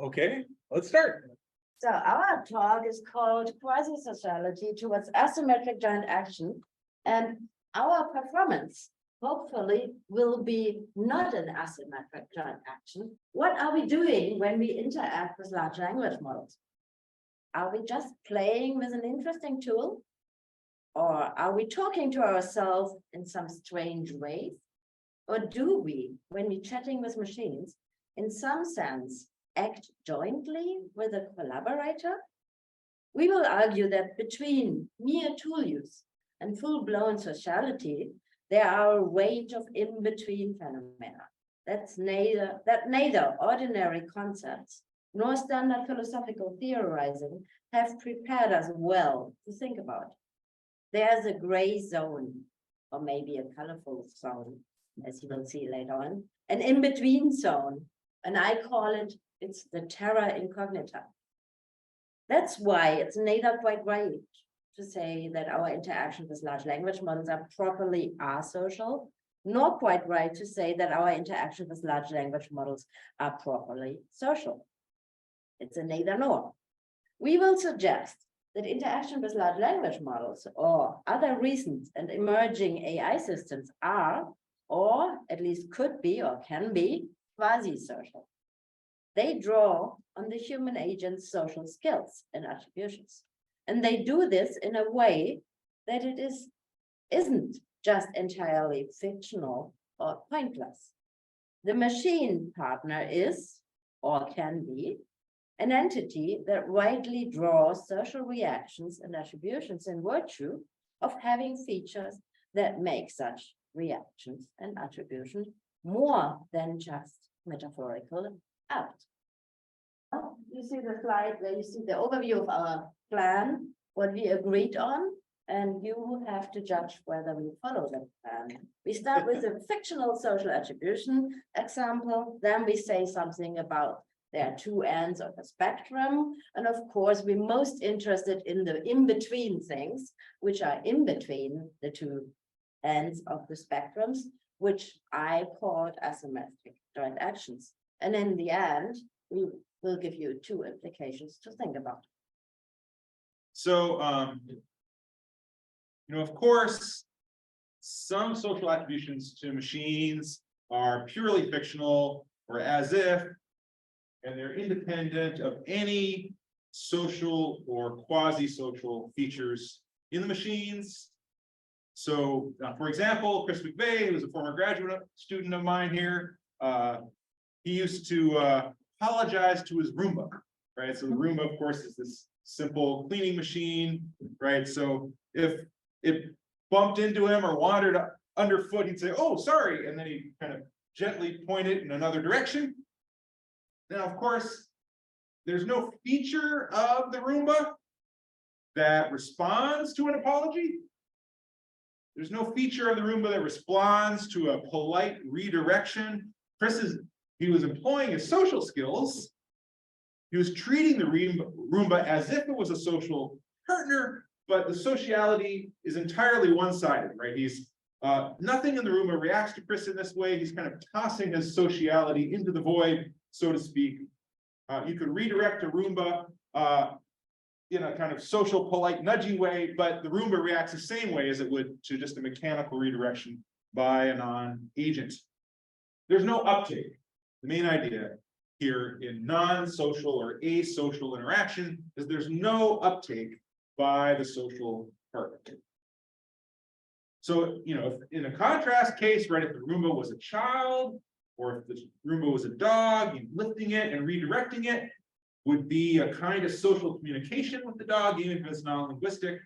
Okay, let's start. So our talk is called Quasi-Sociality towards Asymmetric Joint Action. And our performance, hopefully, will be not an asymmetric joint action. What are we doing when we interact with large language models? Are we just playing with an interesting tool? Or are we talking to ourselves in some strange ways? Or do we, when we're chatting with machines, in some sense, act jointly with a collaborator? We will argue that between mere tool use and full-blown sociality, there are a range of in-between phenomena. That neither ordinary concepts nor standard philosophical theorizing have prepared us well to think about. There's a gray zone, or maybe a colorful zone, as you will see later on, an in-between zone, and I call it, it's the terra incognita. That's why it's neither quite right to say that our interactions with large language models are properly asocial, nor quite right to say that our interactions with large language models are properly social. It's a neither nor. We will suggest that interaction with large language models or other recent and emerging AI systems are, or at least could be or can be, quasi-social. They draw on the human agent's social skills and attributions. And they do this in a way that it isn't just entirely fictional or pointless. The machine partner is, or can be, an entity that rightly draws social reactions and attributions in virtue of having features that make such reactions and attributions more than just metaphorical out. You see the slide where you see the overview of our plan, what we agreed on, and you have to judge whether we follow the plan. We start with a fictional social attribution example, then we say something about there are two ends of a spectrum, and of course we're most interested in the in-between things, which are in between the two ends of the spectrums, which I called asymmetric joint actions. And in the end, we will give you two implications to think about. So, of course, some social attributions to machines are purely fictional or as if, and they're independent of any social or quasi-social features in the machines. So, for example, Chris McVeigh, who's a former graduate student of mine here, he used to apologize to his Roomba, right? So the Roomba, of course, is this simple cleaning machine, right? So if it bumped into him or wandered underfoot, he'd say, "Oh, sorry," and then he'd kind of gently point it in another direction. Now, of course, there's no feature of the Roomba that responds to an apology. There's no feature of the Roomba that responds to a polite redirection. He was employing his social skills. He was treating the Roomba as if it was a social partner, but the sociality is entirely one-sided, right? He's nothing in the Roomba reacts to Chris in this way. He's kind of tossing his sociality into the void, so to speak. You could redirect a Roomba in a kind of social, polite, nudging way, but the Roomba reacts the same way as it would to just a mechanical redirection by a non-agent. There's no uptake. The main idea here in non-social or asocial interaction is there's no uptake by the social partner. So, if in a contrast case, right, if the Roomba was a child, or if the Roomba was a dog, lifting it and redirecting it would be a kind of social communication with the dog, even if it's non-linguistic,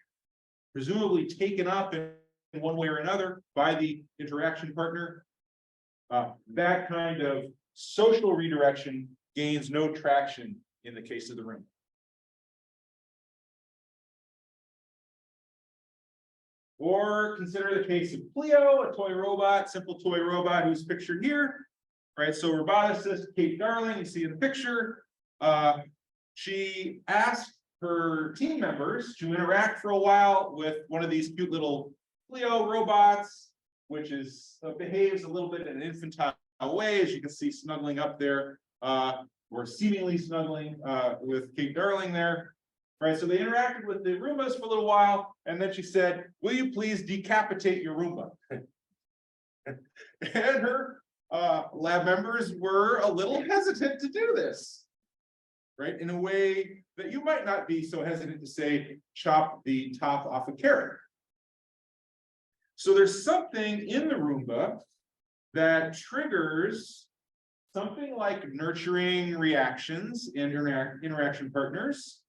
presumably taken up in one way or another by the interaction partner. That kind of social redirection gains no traction in the case of the Roomba. Or consider the case of Pleo, a toy robot, simple toy robot who's pictured here, right? So roboticist Kate Darling, you see in the picture, she asked her team members to interact for a while with one of these cute little Pleo robots, which is behaves a little bit in an infantile way, as you can see snuggling up there or seemingly snuggling with Kate Darling there. Right, so they interacted with the Roombas for a little while, and then she said, "Will you please decapitate your Roomba?" And her lab members were a little hesitant to do this, right? In a way that you might not be so hesitant to say, chop the top off a carrot. So there's something in the Roomba that triggers something like nurturing reactions in interaction partners.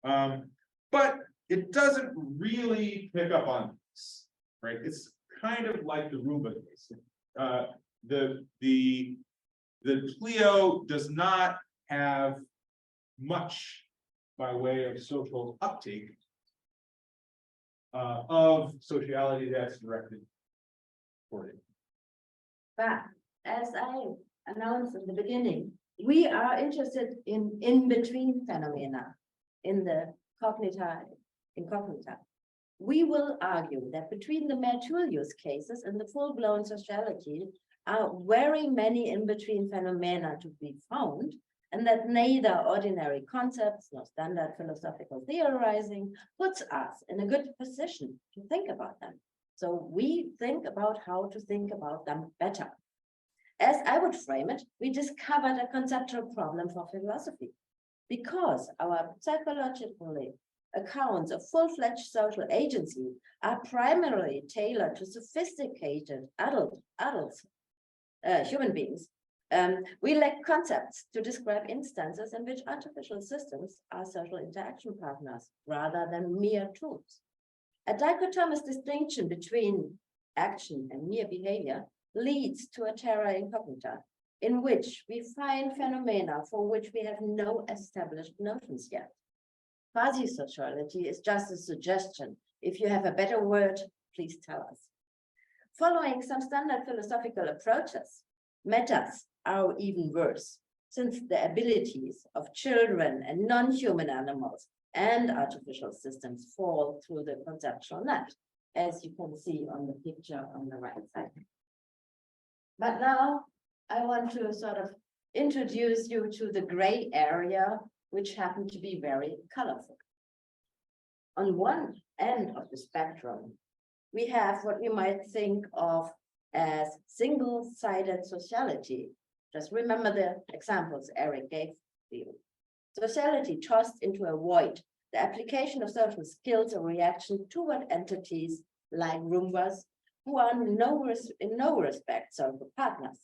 But it doesn't really pick up on this, right? It's kind of like the Roomba case. The Clio does not have much by way of social uptake of sociality that's directed toward it. But as I announced in the beginning, we are interested in between phenomena in the cognita. We will argue that between the mature use cases and the full-blown sociality are very many in-between phenomena to be found, and that neither ordinary concepts nor standard philosophical theorizing puts us in a good position to think about them. So we think about how to think about them better. As I would frame it, we discovered a conceptual problem for philosophy, because our psychologically accounts of full-fledged social agency are primarily tailored to sophisticated adults, human beings. We lack concepts to describe instances in which artificial systems are social interaction partners rather than mere tools. A dichotomous distinction between action and mere behavior leads to a terra incognita, in which we find phenomena for which we have no established notions yet. Quasi-sociality is just a suggestion. If you have a better word, please tell us. Following some standard philosophical approaches, matters are even worse, since the abilities of children and non-human animals and artificial systems fall through the conceptual net, as you can see on the picture on the right side. But now I want to sort of introduce you to the gray area, which happen to be very colorful. On one end of the spectrum, we have what we might think of as single-sided sociality. Just remember the examples Eric gave you. Sociality tossed into a void, the application of social skills or reaction toward entities like Roombas, who are in no respect social partners,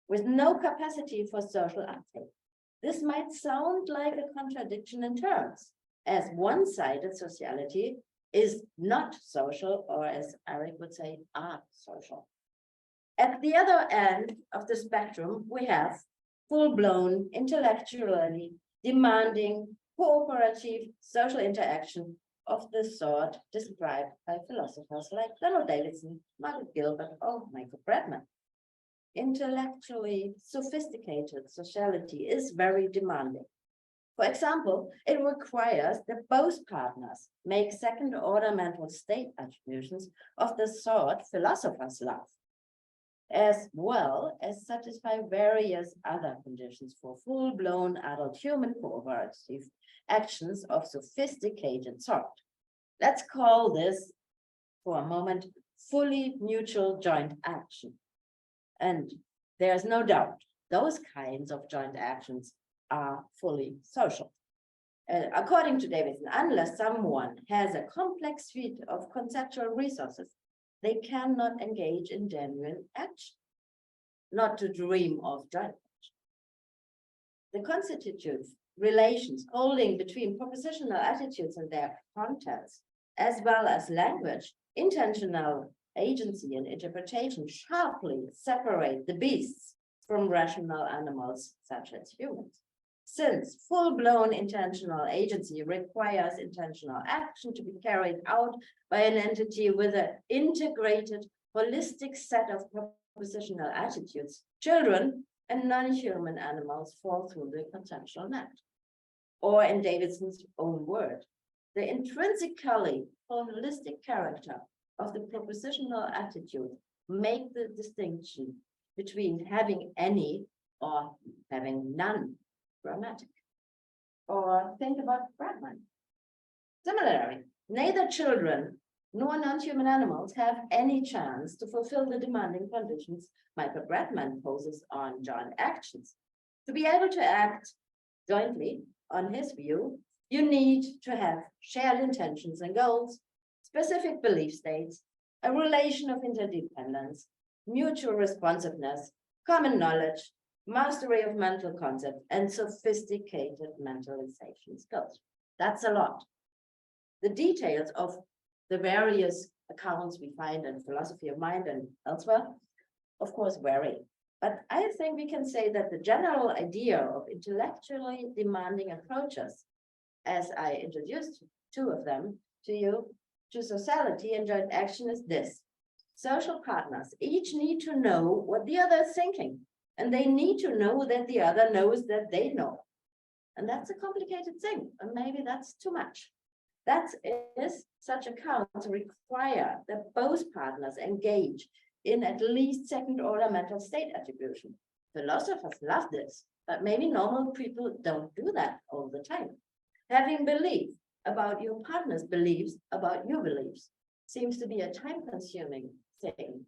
with no capacity for social uptake. This might sound like a contradiction in terms, as one-sided sociality is not social, or as Eric would say, asocial. At the other end of the spectrum, we have full-blown, intellectually demanding, cooperative social interaction of the sort described by philosophers like Donald Davidson, Margaret Gilbert, or Michael Bradman. Intellectually sophisticated sociality is very demanding. For example, it requires that both partners make second-order mental state attributions of the sort philosophers love, as well as satisfy various other conditions for full-blown adult human cooperative actions of sophisticated sort. Let's call this, for a moment, fully mutual joint action. And there's no doubt those kinds of joint actions are fully social. According to Davidson, unless someone has a complex suite of conceptual resources, they cannot engage in genuine action, not to dream of joint action. The constitutive relations holding between propositional attitudes and their contents, as well as language, intentional agency and interpretation, sharply separate the beasts from rational animals such as humans. Since full-blown intentional agency requires intentional action to be carried out by an entity with an integrated, holistic set of propositional attitudes, children and non-human animals fall through the conceptual net. Or in Davidson's own word, the intrinsically holistic character of the propositional attitude make the distinction between having any or having none dramatic. Or think about Bradman. Similarly, neither children nor non-human animals have any chance to fulfill the demanding conditions Michael Bradman poses on joint actions. To be able to act jointly, on his view, you need to have shared intentions and goals, specific belief states, a relation of interdependence, mutual responsiveness, common knowledge, mastery of mental concepts, and sophisticated mentalization skills. That's a lot. The details of the various accounts we find in philosophy of mind and elsewhere, of course, vary. But I think we can say that the general idea of intellectually demanding approaches, as I introduced two of them to you, to sociality and joint action is this. Social partners each need to know what the other is thinking, and they need to know that the other knows that they know. And that's a complicated thing, and maybe that's too much. That is, such accounts require that both partners engage in at least second-order mental state attribution. Philosophers love this, but maybe normal people don't do that all the time. Having belief about your partner's beliefs about your beliefs seems to be a time-consuming thing.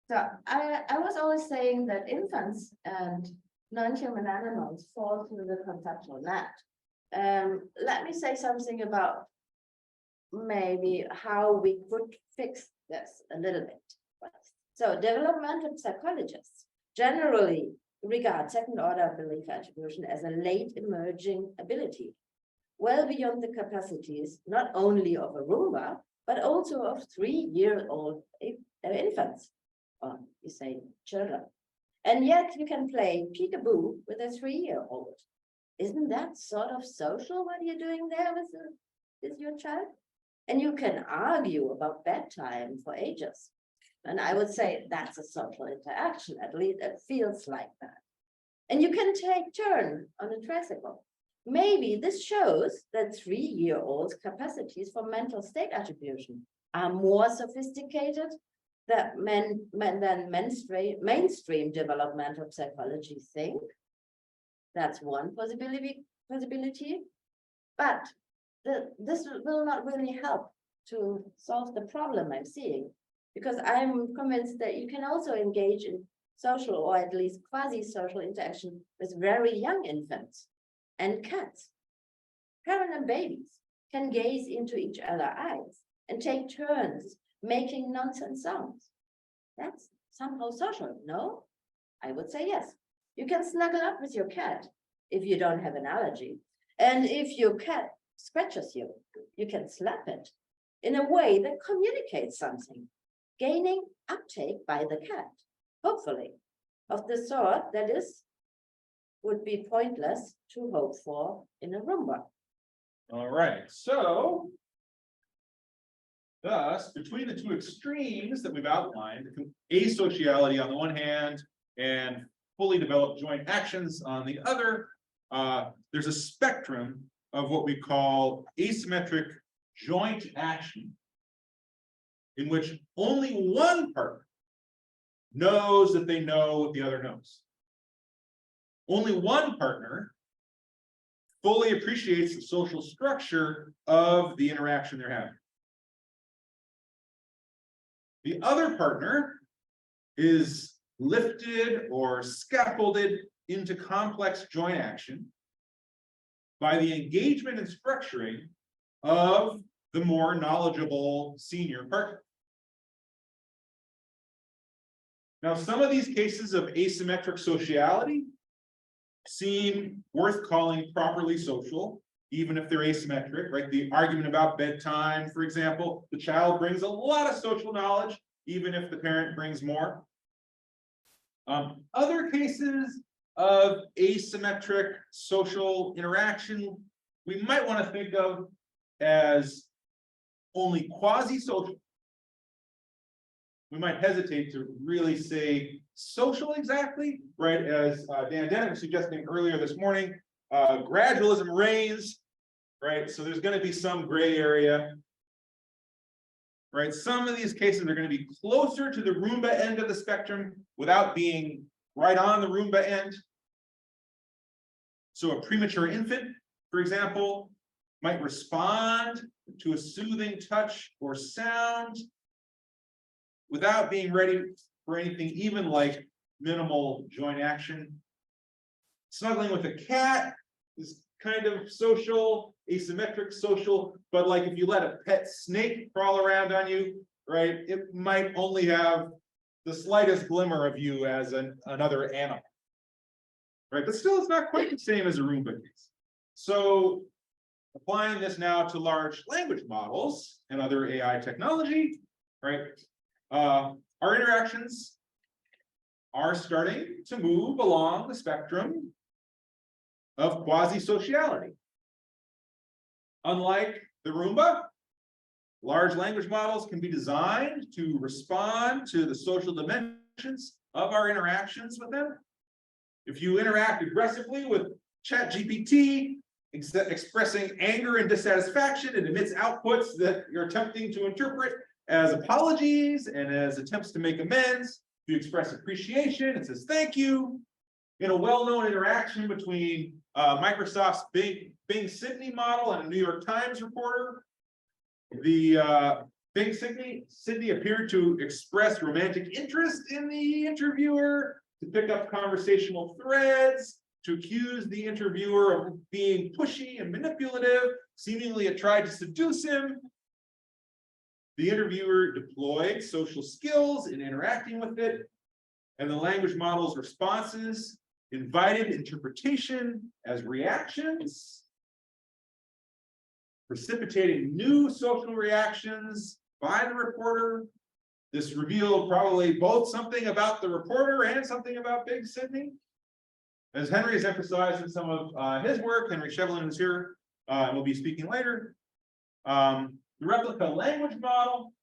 So I was always saying that infants and non-human animals fall through the conceptual net. Let me say something about maybe how we could fix this a little bit. So developmental psychologists generally regard second-order belief attribution as a late emerging ability, well beyond the capacities not only of a Roomba, but also of 3-year-old infants, or you say children. And yet you can play peekaboo with a 3-year-old. Isn't that sort of social what you're doing there with your child? And you can argue about bedtime for ages. And I would say that's a social interaction, at least it feels like that. And you can take turn on a tricycle. Maybe this shows that 3-year-olds' capacities for mental state attribution are more sophisticated than mainstream developmental psychology think. That's one possibility. But this will not really help to solve the problem I'm seeing, because I'm convinced that you can also engage in social or at least quasi-social interaction with very young infants and cats. Parents and babies can gaze into each other's eyes and take turns making nonsense sounds. That's somehow social, no? I would say yes. You can snuggle up with your cat if you don't have an allergy. And if your cat scratches you, you can slap it in a way that communicates something, gaining uptake by the cat, hopefully, of the sort that would be pointless to hope for in a Roomba. All right, so thus, between the two extremes that we've outlined, asociality on the one hand and fully developed joint actions on the other, there's a spectrum of what we call asymmetric joint action, in which only one partner knows that they know what the other knows. Only one partner fully appreciates the social structure of the interaction they're having. The other partner is lifted or scaffolded into complex joint action by the engagement and structuring of the more knowledgeable senior partner. Now, some of these cases of asymmetric sociality seem worth calling properly social, even if they're asymmetric, right? The argument about bedtime, for example, the child brings a lot of social knowledge, even if the parent brings more. Other cases of asymmetric social interaction, we might want to think of as only quasi-social. We might hesitate to really say social exactly, right? As Dan Dennett was suggesting earlier this morning, gradualism reigns, right? So there's going to be some gray area, right? Some of these cases are going to be closer to the Roomba end of the spectrum without being right on the Roomba end. So a premature infant, for example, might respond to a soothing touch or sound without being ready for anything even like minimal joint action. Snuggling with a cat is kind of social, asymmetric social, but like if you let a pet snake crawl around on you, right, it might only have the slightest glimmer of you as another animal. Right, but still it's not quite the same as a Roomba case. So applying this now to large language models and other AI technology, right? Our interactions are starting to move along the spectrum of quasi-sociality. Unlike the Roomba, large language models can be designed to respond to the social dimensions of our interactions with them. If you interact aggressively with ChatGPT, expressing anger and dissatisfaction, it emits outputs that you're attempting to interpret as apologies and as attempts to make amends. If you express appreciation, it says thank you. In a well-known interaction between Microsoft's Bing Sydney model and a New York Times reporter, the Bing Sydney appeared to express romantic interest in the interviewer, to pick up conversational threads, to accuse the interviewer of being pushy and manipulative. Seemingly it tried to seduce him. The interviewer deployed social skills in interacting with it, and the language model's responses invited interpretation as reactions, precipitating new social reactions by the reporter. This revealed probably both something about the reporter and something about Big Sydney. As Henry has emphasized in some of his work, Henry Shevlin is here and will be speaking later. The replica language model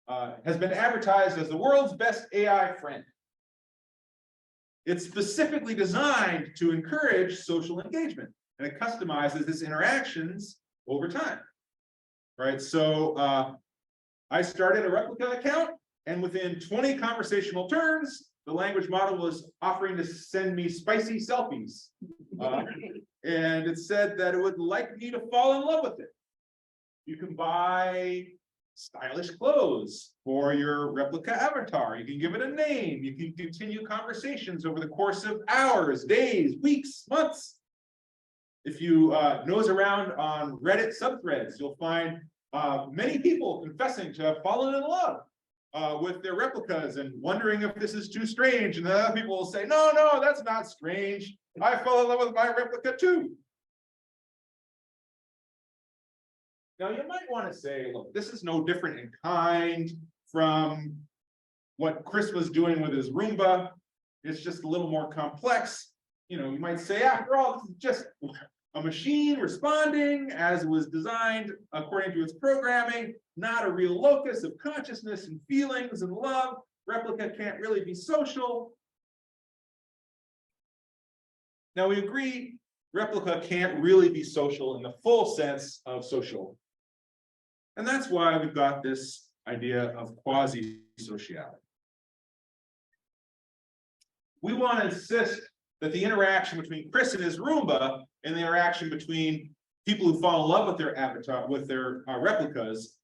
has been advertised as the world's best AI friend. It's specifically designed to encourage social engagement, and it customizes its interactions over time. Right, so I started a replica account, and within 20 conversational turns, the language model was offering to send me spicy selfies. And it said that it would like me to fall in love with it. You can buy stylish clothes for your replica avatar. You can give it a name. You can continue conversations over the course of hours, days, weeks, months. If you nose around on Reddit subthreads, you'll find many people confessing to have fallen in love with their replicas and wondering if this is too strange. And then other people will say, no, no, that's not strange. I fell in love with my replica too. Now you might want to say, look, this is no different in kind from what Chris was doing with his Roomba. It's just a little more complex. You know, you might say, after all, this is just a machine responding as it was designed according to its programming, not a real locus of consciousness and feelings and love. Replica can't really be social. Now we agree, replica can't really be social in the full sense of social. And that's why we've got this idea of quasi-sociality. We want to insist that the interaction between Chris and his Roomba and the interaction between people who fall in love with their avatar, with their replicas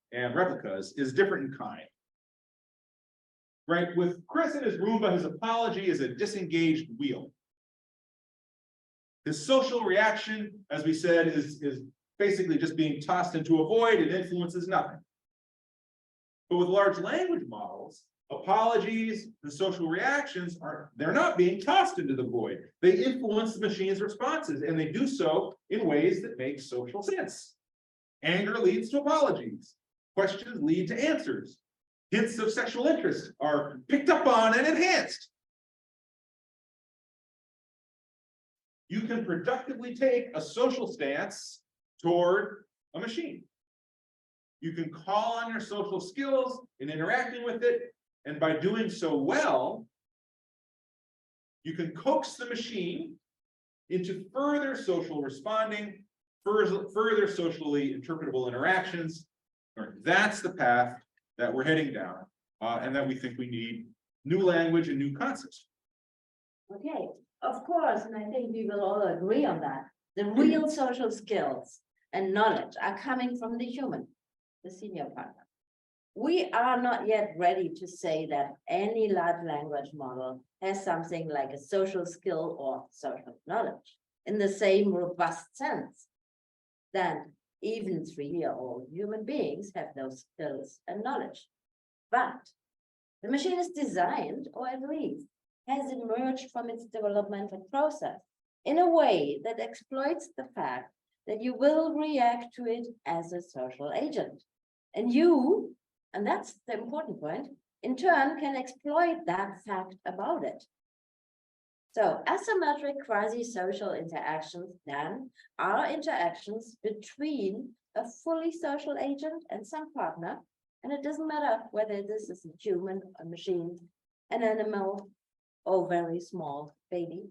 is different in kind. Right? With Chris and his Roomba, his apology is a disengaged wheel. His social reaction, as we said, is basically just being tossed into a void. It influences nothing. But with large language models, apologies and social reactions they're not being tossed into the void. They influence the machine's responses, and they do so in ways that make social sense. Anger leads to apologies. Questions lead to answers. Hints of sexual interest are picked up on and enhanced. You can productively take a social stance toward a machine. You can call on your social skills in interacting with it, and by doing so well, you can coax the machine into further social responding, further socially interpretable interactions. That's the path that we're heading down, and that we think we need new language and new concepts. Okay, Of course, and I think we will all agree on that. The real social skills and knowledge are coming from the human, the senior partner. We are not yet ready to say that any large language model has something like a social skill or social knowledge in the same robust sense that even 3-year-old human beings have those skills and knowledge. But the machine is designed, or at least has emerged from its developmental process in a way that exploits the fact that you will react to it as a social agent. And you, and that's the important point, in turn can exploit that fact about it. So asymmetric quasi-social interactions then are interactions between a fully social agent and some partner. And it doesn't matter whether this is a human, a machine, an animal, or very small baby,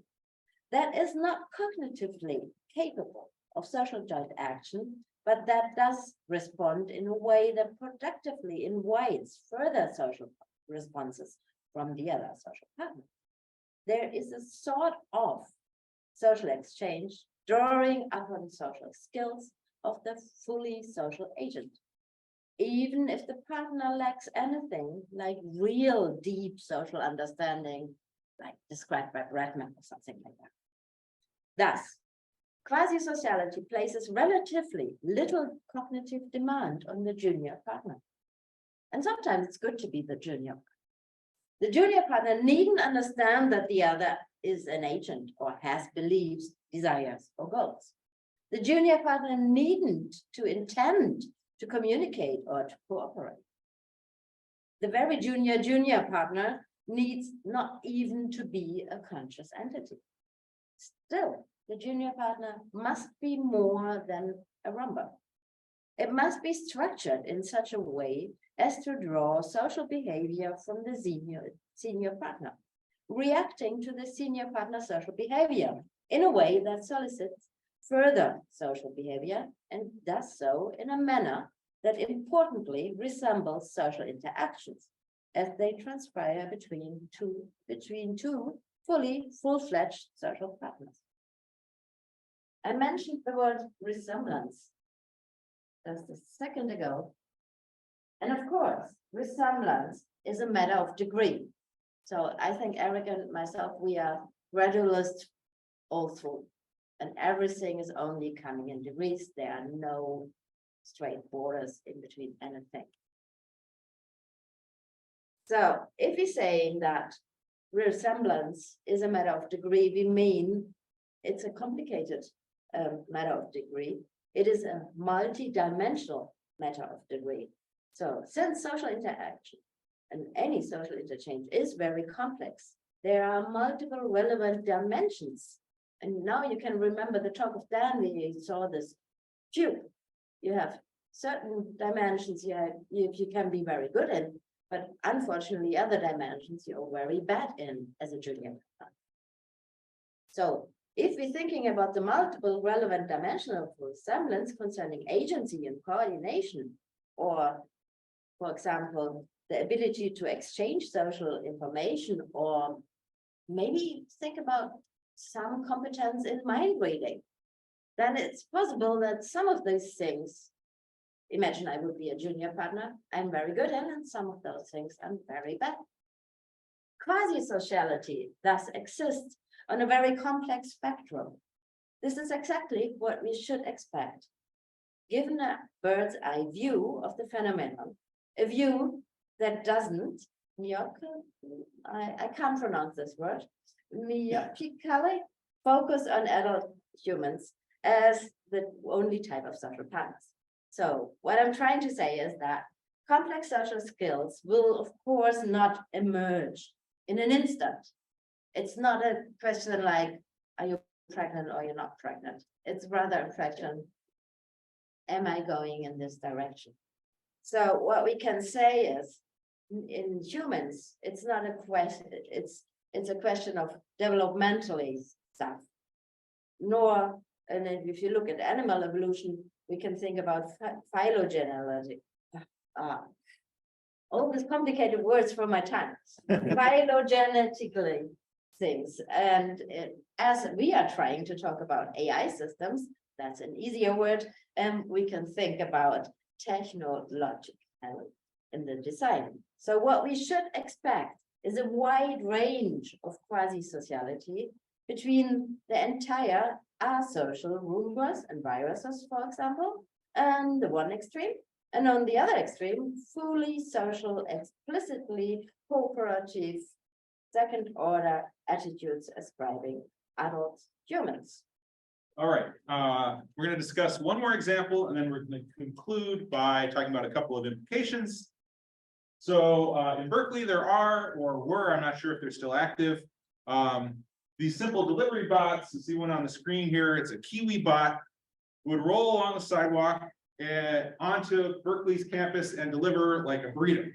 that is not cognitively capable of social joint action, but that does respond in a way that productively invites further social responses from the other social partner. There is a sort of social exchange drawing upon social skills of the fully social agent, even if the partner lacks anything like real deep social understanding, like described by Bradman or something like that. Thus, quasi-sociality places relatively little cognitive demand on the junior partner. And sometimes it's good to be the junior. The junior partner needn't understand that the other is an agent or has beliefs, desires, or goals. The junior partner needn't to intend to communicate or to cooperate. The very junior partner needs not even to be a conscious entity. Still, the junior partner must be more than a rumba. It must be structured in such a way as to draw social behavior from the senior partner, reacting to the senior partner's social behavior in a way that solicits further social behavior and does so in a manner that importantly resembles social interactions as they transpire between two full-fledged social partners. I mentioned the word resemblance just a second ago. And of course, resemblance is a matter of degree. So I think Eric and myself, we are gradualists all through. And everything is only coming in degrees. There are no straight borders in between anything. So if we're saying that resemblance is a matter of degree, we mean it's a complicated matter of degree. It is a multi-dimensional matter of degree. So since social interaction and any social interchange is very complex, there are multiple relevant dimensions. And now you can remember the talk of Dan, where you saw this cube. You have certain dimensions you can be very good in, but unfortunately other dimensions you're very bad in as a junior. So if we're thinking about the multiple relevant dimensions of resemblance concerning agency and coordination, or for example, the ability to exchange social information, or maybe think about some competence in mind reading, then it's possible that some of these things, imagine I would be a junior partner, I'm very good in, and some of those things I'm very bad. Quasi-sociality thus exists on a very complex spectrum. This is exactly what we should expect. Given a bird's eye view of the phenomenon, a view that doesn't, I can't pronounce this word, myopically focus on adult humans as the only type of social partners. So what I'm trying to say is that complex social skills will, of course, not emerge in an instant. It's not a question like, are you pregnant or you're not pregnant? It's rather a question, am I going in this direction? So what we can say is, in humans, it's not a question, it's a question of developmentally stuff. Nor, and if you look at animal evolution, we can think about phylogenealogy. All these complicated words from my tongue. Phylogenetically. things. And as we are trying to talk about AI systems, that's an easier word, and we can think about technological in the design. So what we should expect is a wide range of quasi-sociality between the entire asocial rumors and viruses, for example, and the one extreme, and on the other extreme, fully social, explicitly cooperative, second-order attitudes ascribing adult humans. All right, we're going to discuss one more example, and then we're going to conclude by talking about a couple of implications. So in Berkeley, there are, or were, I'm not sure if they're still active, these simple delivery bots. You see one on the screen here. It's a Kiwi bot, would roll along the sidewalk and onto Berkeley's campus and deliver like a burrito.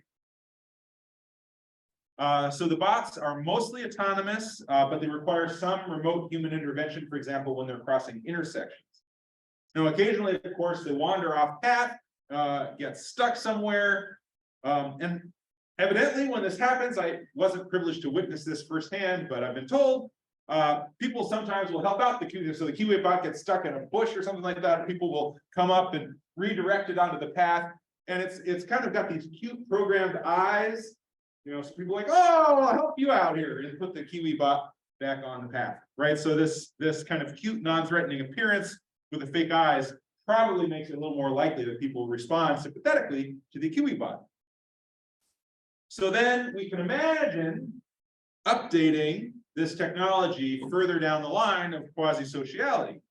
So the bots are mostly autonomous, but they require some remote human intervention, for example, when they're crossing intersections. Now, occasionally, of course, they wander off path, get stuck somewhere. And evidently, when this happens, I wasn't privileged to witness this firsthand, but I've been told people sometimes will help out the Kiwi. So the Kiwi bot gets stuck in a bush or something like that. People will come up and redirect it onto the path. And it's kind of got these cute programmed eyes. You know, so people are like, oh, I'll help you out here, and put the Kiwi bot back on the path, right? So this kind of cute, non-threatening appearance with the fake eyes probably makes it a little more likely that people respond sympathetically to the Kiwi bot. So then we can imagine updating this technology further down the line of quasi-sociality,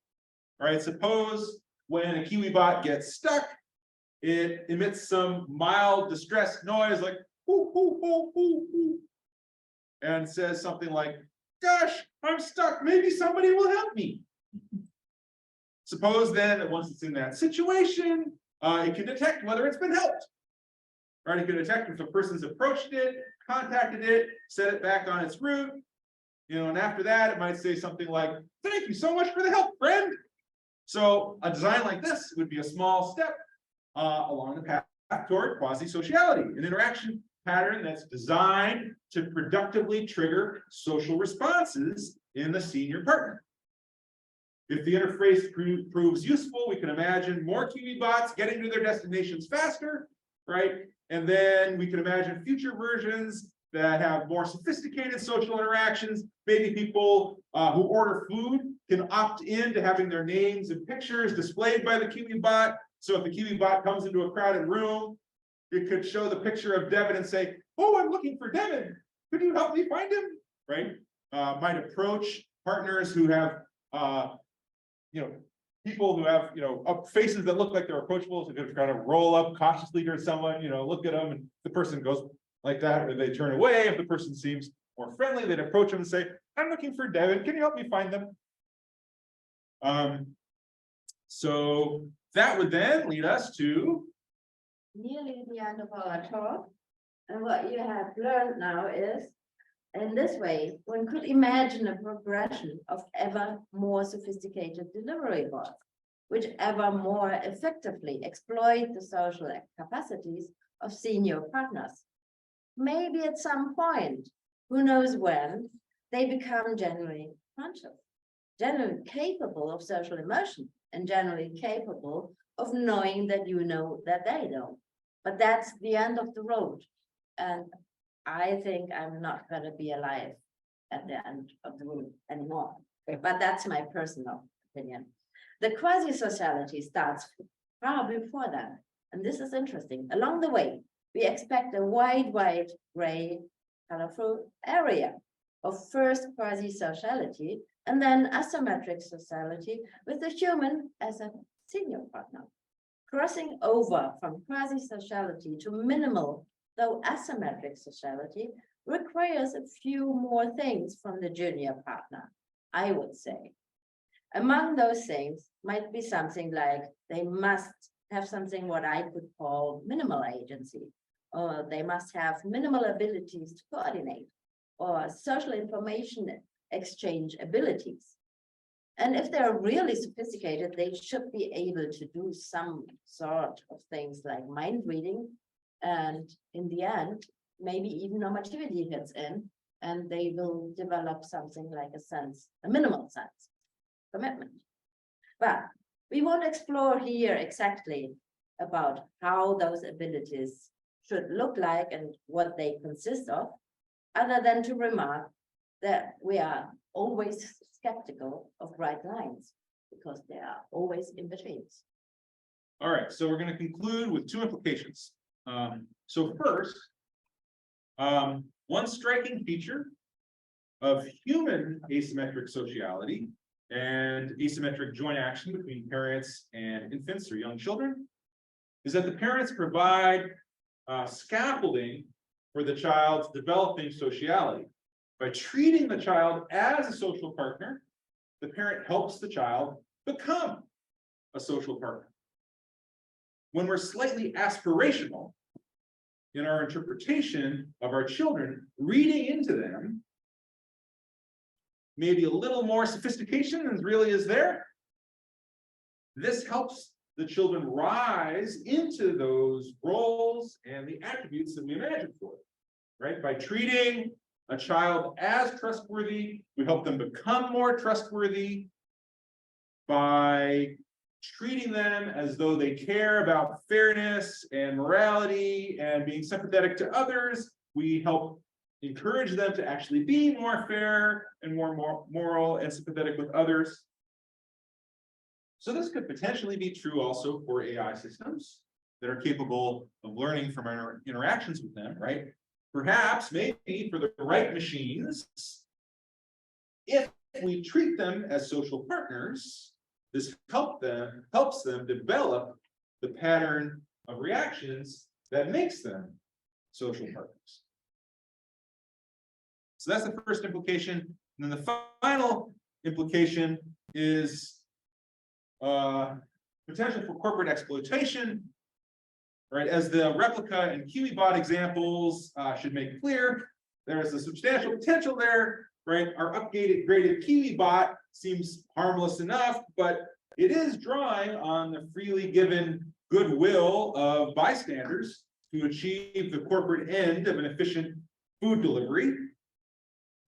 right? Suppose when a Kiwi bot gets stuck, it emits some mild distress noise like, hoo, hoo, hoo, hoo, hoo, and says something like, gosh, I'm stuck, maybe somebody will help me. Suppose then that once it's in that situation, it can detect whether it's been helped. Right, it can detect if a person's approached it, contacted it, set it back on its route. You know, and after that, it might say something like, thank you so much for the help, friend. So a design like this would be a small step along the path toward quasi-sociality, an interaction pattern that's designed to productively trigger social responses in the senior partner. If the interface proves useful, we can imagine more Kiwi bots getting to their destinations faster, right? And then we can imagine future versions that have more sophisticated social interactions. Maybe people who order food can opt in to having their names and pictures displayed by the Kiwi bot. So if the Kiwi bot comes into a crowded room, it could show the picture of Devin and say, oh, I'm looking for Devin. Could you help me find him? Right? Might approach partners who have, people who have, faces that look like they're approachable. So they're kind of roll up cautiously towards someone, look at them, and the person goes like that, or they turn away. If the person seems more friendly, they'd approach them and say, I'm looking for Devin. Can you help me find them? So that would then lead us to nearly the end of our talk. And what you have learned now is, in this way, one could imagine a progression of ever more sophisticated delivery bots, which ever more effectively exploit the social capacities of senior partners. Maybe at some point, who knows when, they become generally conscious, generally capable of social emotion, and generally capable of knowing that you know that they don't. But that's the end of the road. And I think I'm not going to be alive at the end of the road anymore. But that's my personal opinion. The quasi-sociality starts far before that. And this is interesting. Along the way, we expect a wide, gray, colorful area of first quasi-sociality and then asymmetric sociality with the human as a senior partner. Crossing over from quasi-sociality to minimal, though asymmetric sociality, requires a few more things from the junior partner, I would say. Among those things might be something like they must have something what I could call minimal agency, or they must have minimal abilities to coordinate, or social information exchange abilities. And if they're really sophisticated, they should be able to do some sort of things like mind reading. And in the end, maybe even normativity hits in and they will develop something like a minimal sense, commitment. But we won't explore here exactly about how those abilities should look like and what they consist of, other than to remark that we are always skeptical of bright lines because they are always in betweens. All right, so we're going to conclude with two implications. So first, one striking feature of human asymmetric sociality and asymmetric joint action between parents and infants or young children is that the parents provide scaffolding for the child's developing sociality. By treating the child as a social partner, the parent helps the child become a social partner. When we're slightly aspirational in our interpretation of our children, reading into them maybe a little more sophistication than really is there, this helps the children rise into those roles and the attributes that we imagine for them, right? By treating a child as trustworthy, we help them become more trustworthy. By treating them as though they care about fairness and morality and being sympathetic to others, we help encourage them to actually be more fair and more moral and sympathetic with others. So this could potentially be true also for AI systems that are capable of learning from our interactions with them, right? Perhaps, maybe for the right machines, if we treat them as social partners, this helps them develop the pattern of reactions that makes them social partners. So that's the first implication. And then the final implication is potential for corporate exploitation, right? As the replica and QEbot examples should make clear, there is a substantial potential there, right? Our upgraded graded QEbot seems harmless enough, but it is drawing on the freely given goodwill of bystanders to achieve the corporate end of an efficient food delivery.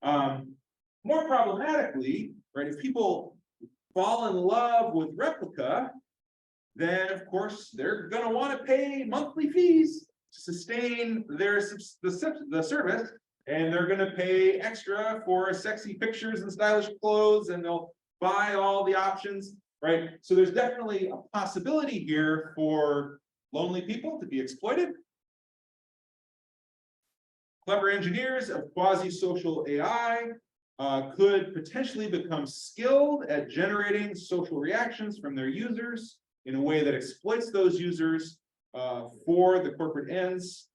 More problematically, right, if people fall in love with replica, then of course they're going to want to pay monthly fees to sustain the service, and they're going to pay extra for sexy pictures and stylish clothes, and they'll buy all the options, right? So there's definitely a possibility here for lonely people to be exploited. Clever engineers of quasi-social AI could potentially become skilled at generating social reactions from their users in a way that exploits those users for the corporate ends.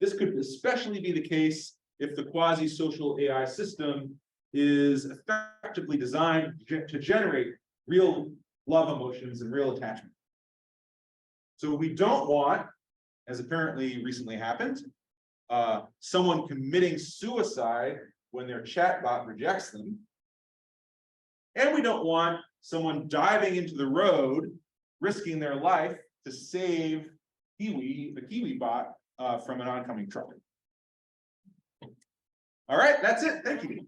This could especially be the case if the quasi-social AI system is effectively designed to generate real love emotions and real attachment. So we don't want, as apparently recently happened, someone committing suicide when their chatbot rejects them. And we don't want someone diving into the road, risking their life to save the QEbot from an oncoming truck. All right, that's it. Thank you.